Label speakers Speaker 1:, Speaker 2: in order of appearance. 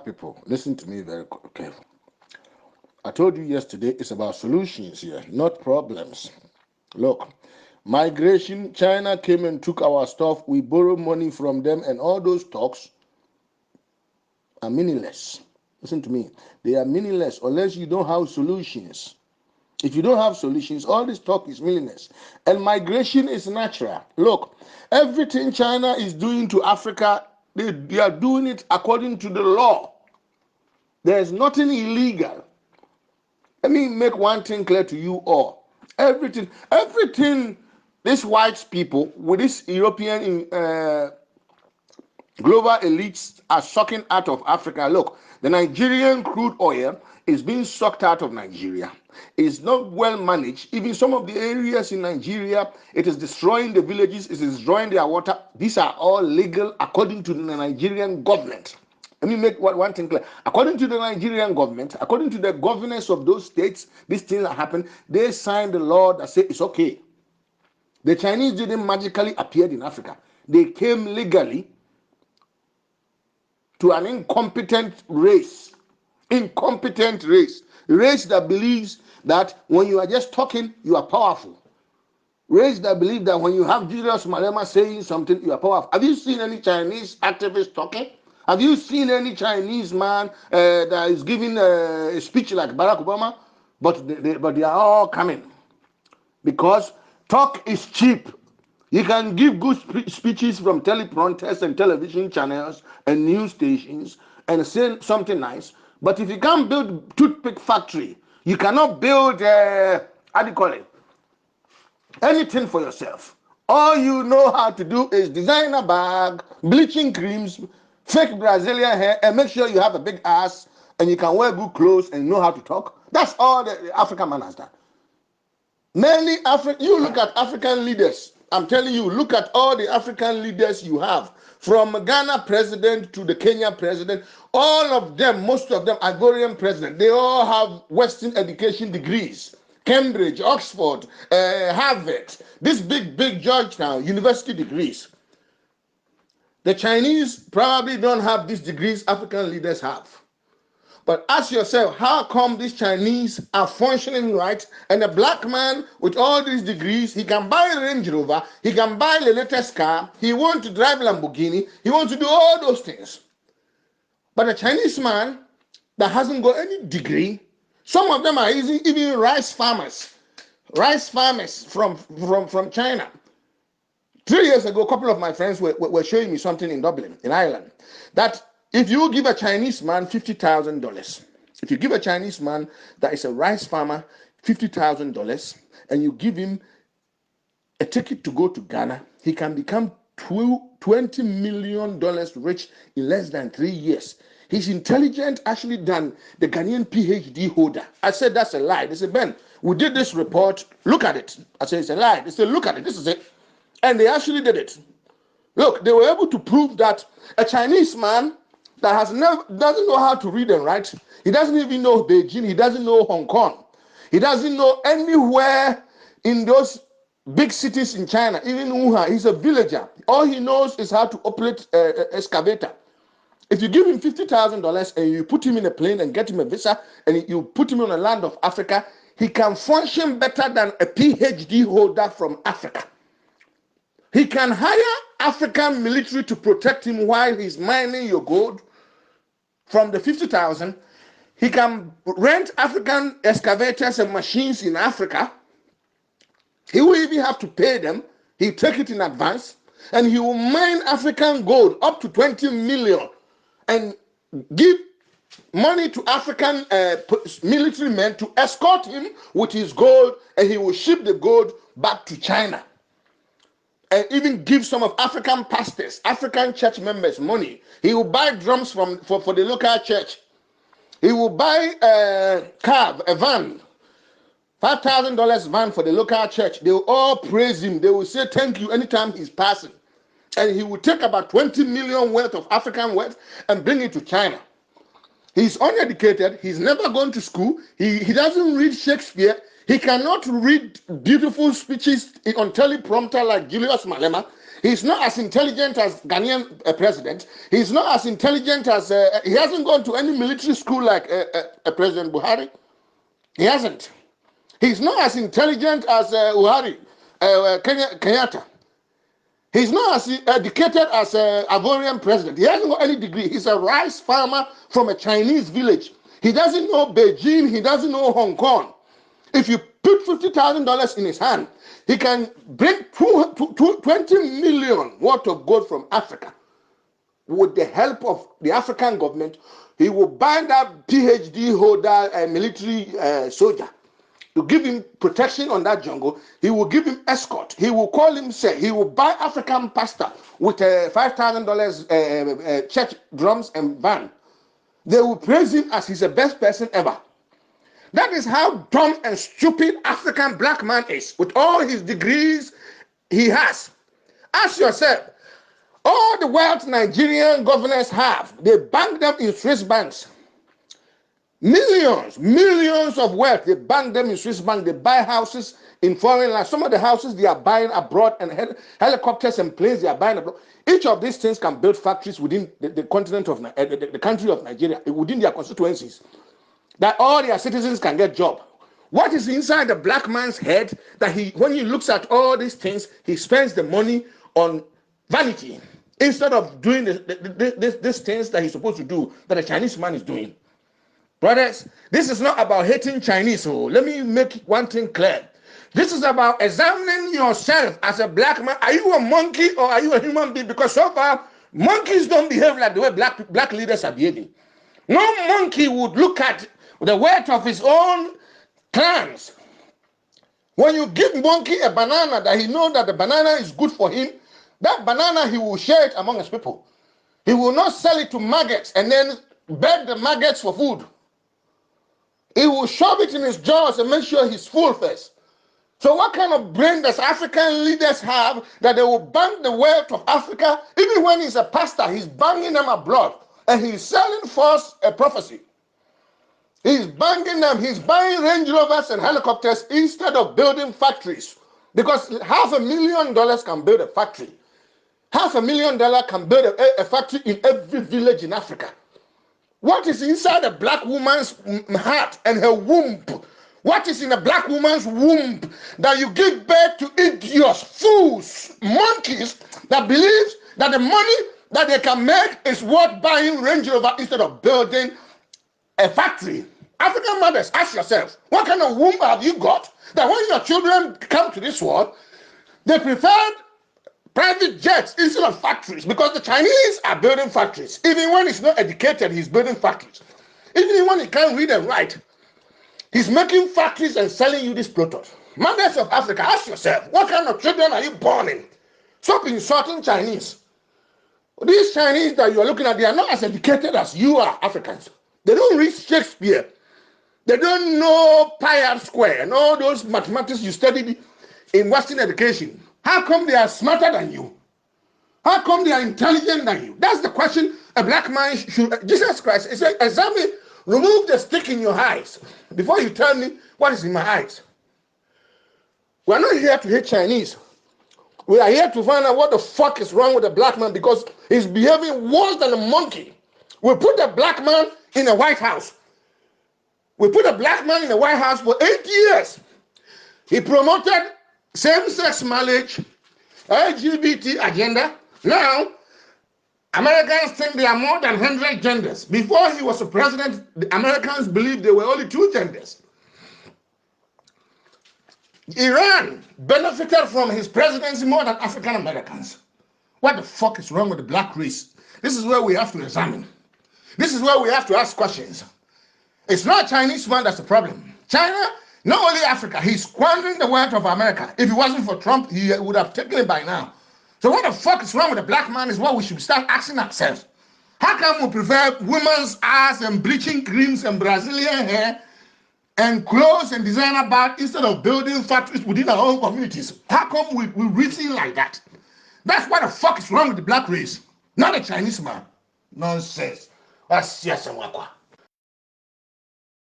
Speaker 1: people, listen to me very carefully. I told you yesterday it's about solutions here, not problems. Look, migration, China came and took our stuff, we borrow money from them, and all those talks are meaningless. Listen to me. They are meaningless unless you don't have solutions. If you don't have solutions, all this talk is meaningless. And migration is natural. Look, everything China is doing to Africa, they are doing it according to the law. There is nothing illegal. Let me make one thing clear to you all. Everything these white people with this European global elites are sucking out of Africa. Look, the Nigerian crude oil is being sucked out of Nigeria. It's not well managed. Even some of the areas in Nigeria, it is destroying the villages, it is destroying their water. These are all legal according to the Nigerian government. Let me make one thing clear. According to the Nigerian government, according to the governors of those states, these things that happen, they signed the law that says it's okay. The Chinese didn't magically appear in Africa. They came legally to an incompetent race that believes that when you are just talking, you are powerful. Race that believe that when you have Julius Malema saying something, you are powerful. Have you seen any Chinese activist talking? Have you seen any Chinese man that is giving a speech like Barack Obama? But they are all coming because talk is cheap. You can give good speeches from teleprompters and television channels and news stations and say something nice. But if you can't build toothpick factory, you cannot build, how do you call it, anything for yourself. All you know how to do is design a bag, bleaching creams, fake Brazilian hair, and make sure you have a big ass and you can wear good clothes and know how to talk. That's all the African man has done. You look at African leaders. I'm telling you, look at all the African leaders you have, from Ghana president to the Kenya president. All of them, most of them, Ivorian president, they all have Western education degrees. Cambridge, Oxford, Harvard, this big Georgetown university degrees. The Chinese probably don't have these degrees African leaders have. But ask yourself, how come these Chinese are functioning right? And a black man with all these degrees, he can buy a Range Rover, he can buy the latest car, he wants to drive Lamborghini, he wants to do all those things. But a Chinese man that hasn't got any degree, some of them are even rice farmers from China. 3 years ago, a couple of my friends were showing me something in Dublin, in Ireland, that if you give a Chinese man $50,000, if you give a Chinese man that is a rice farmer $50,000 and you give him a ticket to go to Ghana, he can become $20 million rich in less than 3 years. He's intelligent actually than the Ghanaian PhD holder. I said, that's a lie. They said, Ben, we did this report. Look at it. I said, it's a lie. They said, look at it. This is it. And they actually did it. Look, they were able to prove that a Chinese man that doesn't know how to read and write, he doesn't even know Beijing, he doesn't know Hong Kong, he doesn't know anywhere in those big cities in China, even Wuhan. He's a villager. All he knows is how to operate an excavator. If you give him $50,000 and you put him in a plane and get him a visa and you put him on the land of Africa, he can function better than a PhD holder from Africa. He can hire African military to protect him while he's mining your gold from the 50,000. He can rent African excavators and machines in Africa. He will even have to pay them. He'll take it in advance. And he will mine African gold up to 20 million and give money to African military men to escort him with his gold, and he will ship the gold back to China. And even give some of African pastors, African church members money. He will buy drums for the local church. He will buy a car, a van, $5,000 van for the local church. They will all praise him. They will say thank you anytime he's passing. And he will take about 20 million worth of African wealth and bring it to China. He's uneducated. He's never gone to school. He doesn't read Shakespeare. He cannot read beautiful speeches on teleprompter like Julius Malema. He's not as intelligent as Ghanaian president. He's not as intelligent as he hasn't gone to any military school like President Buhari. He hasn't. He's not as intelligent as Kenyatta. He's not as educated as Ivorian president. He hasn't got any degree. He's a rice farmer from a Chinese village. He doesn't know Beijing. He doesn't know Hong Kong. If you put $50,000 in his hand, he can bring 20 million worth of gold from Africa. With the help of the African government, he will buy that PhD holder military soldier to give him protection on that jungle. He will give him escort. He will call him, say, he will buy African pastor with $5,000 church drums and van. They will praise him as he's the best person ever. That is how dumb and stupid African black man is, with all his degrees he has. Ask yourself, all the wealth Nigerian governors have, they bank them in Swiss banks. Millions of wealth, they bank them in Swiss bank. They buy houses in foreign lands. Some of the houses they are buying abroad, and helicopters and planes they are buying abroad. Each of these things can build factories within the continent of the country of Nigeria, within their constituencies, that all their citizens can get job. What is inside the black man's head that when he looks at all these things, he spends the money on vanity instead of doing these things that he's supposed to do, that a Chinese man is doing. Brothers, this is not about hating Chinese. So let me make one thing clear. This is about examining yourself as a black man. Are you a monkey or are you a human being? Because so far, monkeys don't behave like the way black leaders are behaving. No monkey would look at the wealth of his own clans. When you give monkey a banana that he knows that the banana is good for him, that banana he will share it among his people. He will not sell it to maggots and then beg the maggots for food. He will shove it in his jaws and make sure he's full first. So what kind of brain does African leaders have that they will bank the wealth of Africa? Even when he's a pastor, he's banking them abroad and he's selling false prophecy. He's banking them. He's buying Range Rovers and helicopters instead of building factories. Because $500,000 can build a factory. $500,000 can build a factory in every village in Africa. What is inside a black woman's heart and her womb? What is in a black woman's womb that you give birth to idiots, fools, monkeys that believe that the money that they can make is worth buying Range Rover instead of building a factory? African mothers, ask yourselves, what kind of womb have you got that when your children come to this world, they prefer private jets instead of factories? Because the Chinese are building factories. Even when he's not educated, he's building factories. Even when he can't read and write, he's making factories and selling you this product. Mothers of Africa, ask yourself, what kind of children are you born in? Stop insulting Chinese. These Chinese that you are looking at, they are not as educated as you are, Africans. They don't read Shakespeare. They don't know pi r square and all those mathematics you studied in Western education. How come they are smarter than you? How come they are intelligent than you? That's the question a black man should. Jesus Christ, he said, examine, remove the stick in your eyes before you tell me what is in my eyes. We are not here to hate Chinese. We are here to find out what the fuck is wrong with the black man because he's behaving worse than a monkey. We put the black man in the White House. We put a black man in the White House for 8 years. He promoted same-sex marriage, LGBT agenda. Now, Americans think there are more than 100 genders. Before he was a president, the Americans believed there were only 2 genders. Iran benefited from his presidency more than African Americans. What the fuck is wrong with the black race? This is where we have to examine. This is where we have to ask questions. It's not Chinese man that's the problem. China, not only Africa, he's squandering the wealth of America. If it wasn't for Trump, he would have taken it by now. So what the fuck is wrong with the black man is what we should start asking ourselves. How come we prefer women's ass and bleaching creams and Brazilian hair and clothes and designer bags instead of building factories within our own communities? How come we reason like that? That's what the fuck is wrong with the black race, not the Chinese man. Nonsense. That's yes and wakwa.